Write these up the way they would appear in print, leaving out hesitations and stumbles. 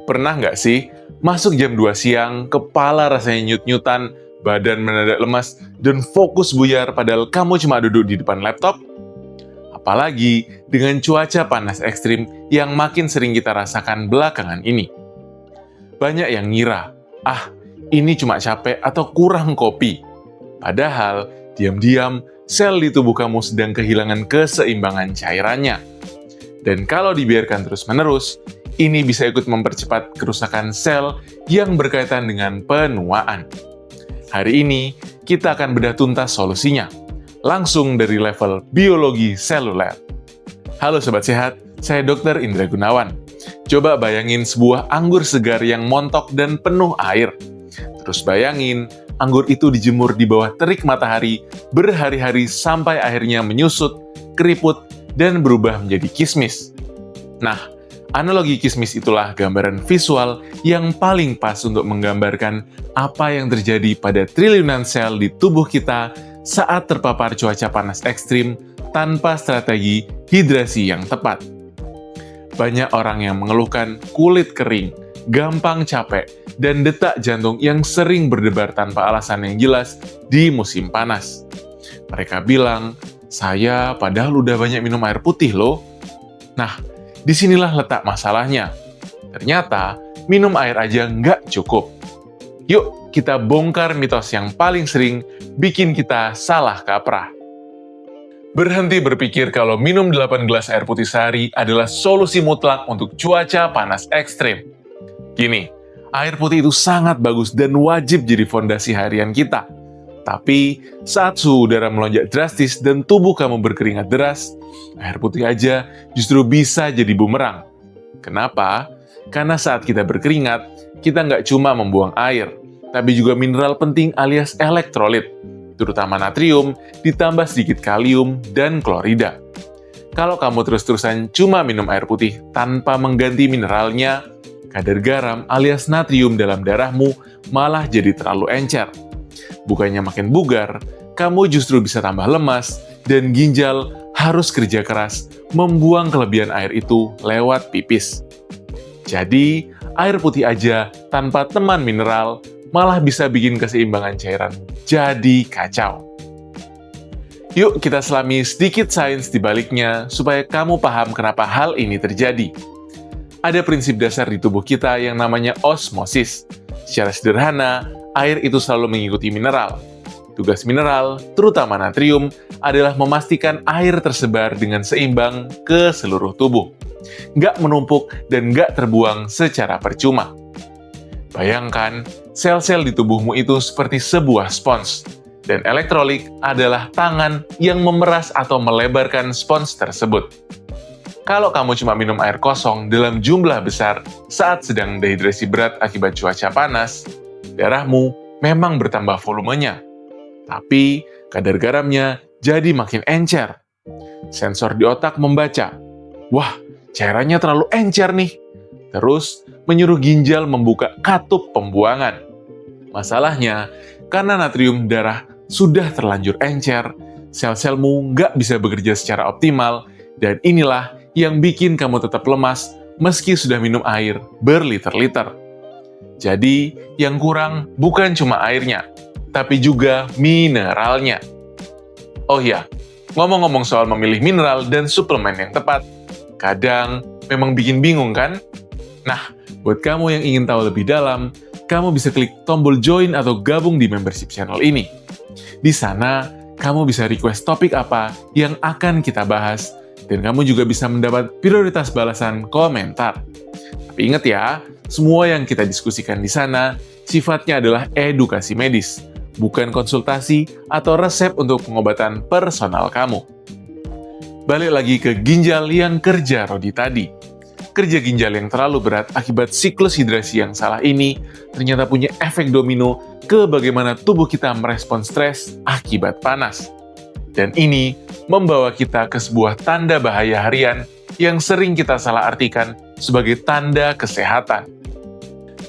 Pernah nggak sih masuk jam 2 siang, kepala rasanya nyut-nyutan, badan mendadak lemas, dan fokus buyar padahal kamu cuma duduk di depan laptop? Apalagi dengan cuaca panas ekstrim yang makin sering kita rasakan belakangan ini. Banyak yang ngira, ini cuma capek atau kurang kopi. Padahal, diam-diam, sel di tubuh kamu sedang kehilangan keseimbangan cairannya. Dan kalau dibiarkan terus-menerus, ini bisa ikut mempercepat kerusakan sel yang berkaitan dengan penuaan. Hari ini, kita akan bedah tuntas solusinya, langsung dari level biologi seluler. Halo Sobat Sehat, saya Dr. Indra Gunawan. Coba bayangin sebuah anggur segar yang montok dan penuh air. Terus bayangin, anggur itu dijemur di bawah terik matahari berhari-hari sampai akhirnya menyusut, keriput, dan berubah menjadi kismis. Nah, analogi kismis itulah gambaran visual yang paling pas untuk menggambarkan apa yang terjadi pada triliunan sel di tubuh kita saat terpapar cuaca panas ekstrim tanpa strategi hidrasi yang tepat. Banyak orang yang mengeluhkan kulit kering, gampang capek, dan detak jantung yang sering berdebar tanpa alasan yang jelas di musim panas. Mereka bilang, saya padahal udah banyak minum air putih loh. Nah, disinilah letak masalahnya. Ternyata, minum air aja nggak cukup. Yuk, kita bongkar mitos yang paling sering bikin kita salah kaprah. Berhenti berpikir kalau minum 8 gelas air putih sehari adalah solusi mutlak untuk cuaca panas ekstrim. Gini, air putih itu sangat bagus dan wajib jadi fondasi harian kita. Tapi, saat suhu udara melonjak drastis dan tubuh kamu berkeringat deras, air putih aja justru bisa jadi bumerang. Kenapa? Karena saat kita berkeringat, kita nggak cuma membuang air, tapi juga mineral penting alias elektrolit, terutama natrium, ditambah sedikit kalium dan klorida. Kalau kamu terus-terusan cuma minum air putih tanpa mengganti mineralnya, kadar garam alias natrium dalam darahmu malah jadi terlalu encer. Bukannya makin bugar, kamu justru bisa tambah lemas, dan ginjal harus kerja keras membuang kelebihan air itu lewat pipis. Jadi, air putih aja tanpa teman mineral malah bisa bikin keseimbangan cairan jadi kacau. Yuk kita selami sedikit sains di baliknya supaya kamu paham kenapa hal ini terjadi. Ada prinsip dasar di tubuh kita yang namanya osmosis. Secara sederhana, air itu selalu mengikuti mineral. Tugas mineral, terutama natrium, adalah memastikan air tersebar dengan seimbang ke seluruh tubuh. Nggak menumpuk dan nggak terbuang secara percuma. Bayangkan, sel-sel di tubuhmu itu seperti sebuah spons, dan elektrolit adalah tangan yang memeras atau melebarkan spons tersebut. Kalau kamu cuma minum air kosong dalam jumlah besar saat sedang dehidrasi berat akibat cuaca panas, darahmu memang bertambah volumenya, tapi kadar garamnya jadi makin encer. Sensor di otak membaca, wah, cairannya terlalu encer nih. Terus menyuruh ginjal membuka katup pembuangan. Masalahnya, karena natrium darah sudah terlanjur encer, sel-selmu nggak bisa bekerja secara optimal, dan inilah yang bikin kamu tetap lemas meski sudah minum air berliter-liter. Jadi, yang kurang bukan cuma airnya, tapi juga mineralnya. Oh iya, ngomong-ngomong soal memilih mineral dan suplemen yang tepat, kadang memang bikin bingung kan? Nah, buat kamu yang ingin tahu lebih dalam, kamu bisa klik tombol join atau gabung di membership channel ini. Di sana, kamu bisa request topik apa yang akan kita bahas, dan kamu juga bisa mendapat prioritas balasan komentar. Tapi ingat ya, semua yang kita diskusikan di sana sifatnya adalah edukasi medis, bukan konsultasi atau resep untuk pengobatan personal kamu. Balik lagi ke ginjal yang kerja Rodi tadi. Kerja ginjal yang terlalu berat akibat siklus hidrasi yang salah ini ternyata punya efek domino ke bagaimana tubuh kita merespons stres akibat panas. Dan ini membawa kita ke sebuah tanda bahaya harian yang sering kita salah artikan sebagai tanda kesehatan.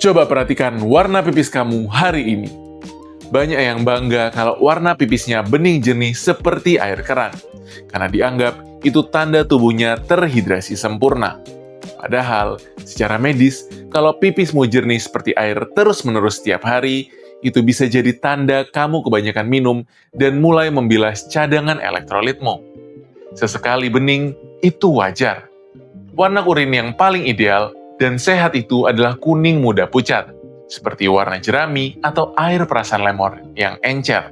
Coba perhatikan warna pipis kamu hari ini. Banyak yang bangga kalau warna pipisnya bening jernih seperti air keran, karena dianggap itu tanda tubuhnya terhidrasi sempurna. Padahal, secara medis, kalau pipismu jernih seperti air terus-menerus setiap hari, itu bisa jadi tanda kamu kebanyakan minum dan mulai membilas cadangan elektrolitmu. Sesekali bening, itu wajar. Warna urin yang paling ideal dan sehat itu adalah kuning muda pucat, seperti warna jerami atau air perasan lemon yang encer.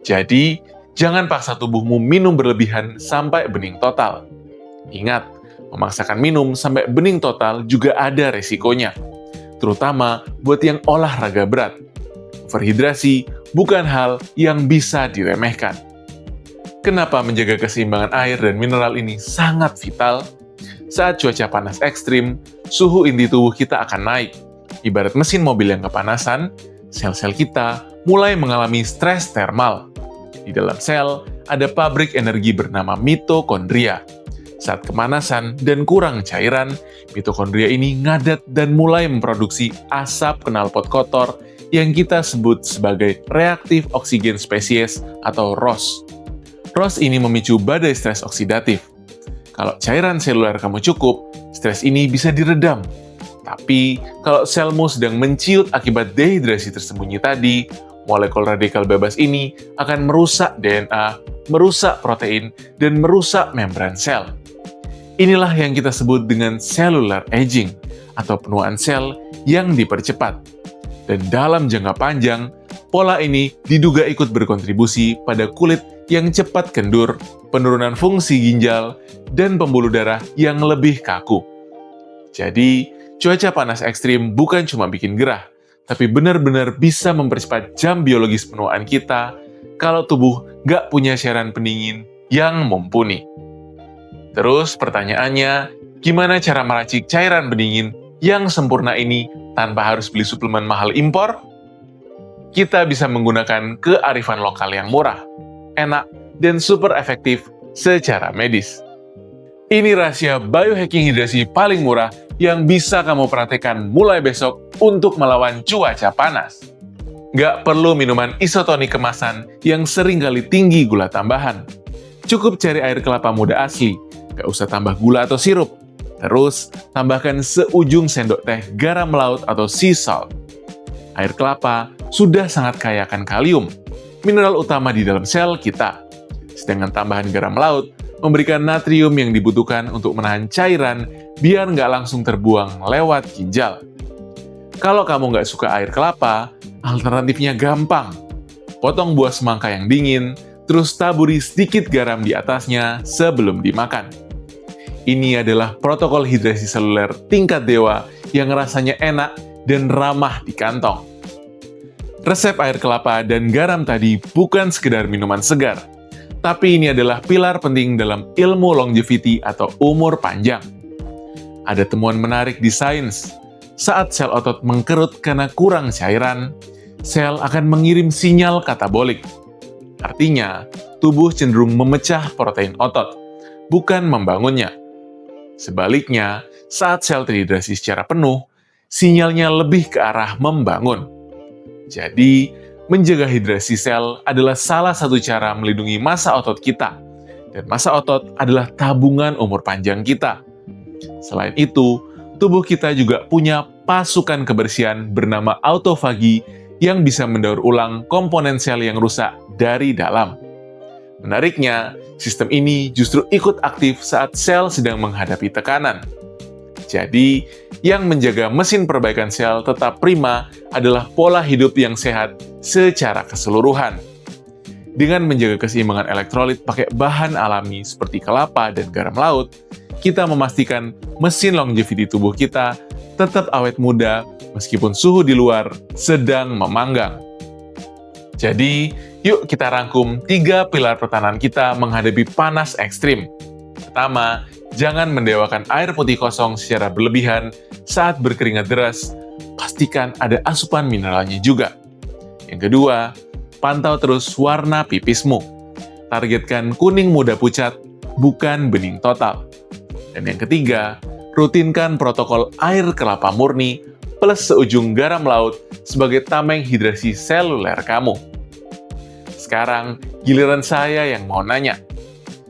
Jadi, jangan paksa tubuhmu minum berlebihan sampai bening total. Ingat, memaksakan minum sampai bening total juga ada resikonya, terutama buat yang olahraga berat. Overhidrasi bukan hal yang bisa diremehkan. Kenapa menjaga keseimbangan air dan mineral ini sangat vital? Saat cuaca panas ekstrim, suhu inti tubuh kita akan naik. Ibarat mesin mobil yang kepanasan, sel-sel kita mulai mengalami stres termal. Di dalam sel, ada pabrik energi bernama mitokondria. Saat kemanasan dan kurang cairan, mitokondria ini ngadat dan mulai memproduksi asap knalpot kotor yang kita sebut sebagai reaktif oksigen spesies atau ROS. ROS ini memicu badai stres oksidatif. Kalau cairan seluler kamu cukup, stres ini bisa diredam. Tapi, kalau selmu sedang menciut akibat dehidrasi tersembunyi tadi, molekul radikal bebas ini akan merusak DNA, merusak protein, dan merusak membran sel. Inilah yang kita sebut dengan cellular aging, atau penuaan sel yang dipercepat. Dan dalam jangka panjang, pola ini diduga ikut berkontribusi pada kulit yang cepat kendur, penurunan fungsi ginjal, dan pembuluh darah yang lebih kaku. Jadi, cuaca panas ekstrim bukan cuma bikin gerah, tapi benar-benar bisa mempercepat jam biologis penuaan kita kalau tubuh nggak punya cairan pendingin yang mumpuni. Terus pertanyaannya, gimana cara meracik cairan pendingin yang sempurna ini tanpa harus beli suplemen mahal impor? Kita bisa menggunakan kearifan lokal yang murah, enak, dan super efektif secara medis. Ini rahasia biohacking hidrasi paling murah yang bisa kamu praktekkan mulai besok untuk melawan cuaca panas. Nggak perlu minuman isotonik kemasan yang seringkali tinggi gula tambahan. Cukup cari air kelapa muda asli, nggak usah tambah gula atau sirup. Terus, tambahkan seujung sendok teh garam laut atau sea salt. Air kelapa sudah sangat kaya akan kalium, mineral utama di dalam sel kita. Sedangkan tambahan garam laut memberikan natrium yang dibutuhkan untuk menahan cairan biar nggak langsung terbuang lewat ginjal. Kalau kamu nggak suka air kelapa, alternatifnya gampang. Potong buah semangka yang dingin, terus taburi sedikit garam di atasnya sebelum dimakan. Ini adalah protokol hidrasi seluler tingkat dewa yang rasanya enak dan ramah di kantong. Resep air kelapa dan garam tadi bukan sekedar minuman segar, tapi ini adalah pilar penting dalam ilmu longevity atau umur panjang. Ada temuan menarik di sains. Saat sel otot mengkerut karena kurang cairan, sel akan mengirim sinyal katabolik. Artinya, tubuh cenderung memecah protein otot, bukan membangunnya. Sebaliknya, saat sel terhidrasi secara penuh, sinyalnya lebih ke arah membangun. Jadi, menjaga hidrasi sel adalah salah satu cara melindungi massa otot kita. Dan massa otot adalah tabungan umur panjang kita. Selain itu, tubuh kita juga punya pasukan kebersihan bernama autofagi yang bisa mendaur ulang komponen sel yang rusak dari dalam. Menariknya, sistem ini justru ikut aktif saat sel sedang menghadapi tekanan. Jadi, yang menjaga mesin perbaikan sel tetap prima adalah pola hidup yang sehat secara keseluruhan. Dengan menjaga keseimbangan elektrolit pakai bahan alami seperti kelapa dan garam laut, kita memastikan mesin longevity tubuh kita tetap awet muda meskipun suhu di luar sedang memanggang. Jadi, yuk kita rangkum 3 pilar pertahanan kita menghadapi panas ekstrim. Pertama, jangan mendewakan air putih kosong secara berlebihan saat berkeringat deras. Pastikan ada asupan mineralnya juga. Yang kedua, pantau terus warna pipismu. Targetkan kuning muda pucat, bukan bening total. Dan yang ketiga, rutinkan protokol air kelapa murni plus seujung garam laut sebagai tameng hidrasi seluler kamu. Sekarang, giliran saya yang mau nanya.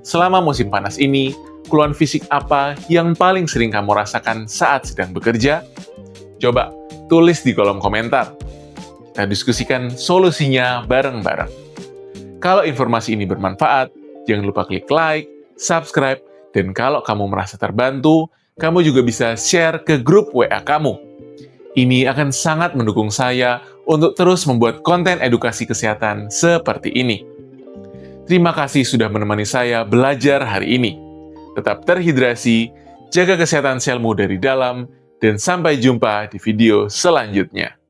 Selama musim panas ini, keluhan fisik apa yang paling sering kamu rasakan saat sedang bekerja? Coba tulis di kolom komentar. Kita diskusikan solusinya bareng-bareng. Kalau informasi ini bermanfaat, jangan lupa klik like, subscribe, dan kalau kamu merasa terbantu, kamu juga bisa share ke grup WA kamu. Ini akan sangat mendukung saya untuk terus membuat konten edukasi kesehatan seperti ini. Terima kasih sudah menemani saya belajar hari ini. Tetap terhidrasi, jaga kesehatan selmu dari dalam, dan sampai jumpa di video selanjutnya.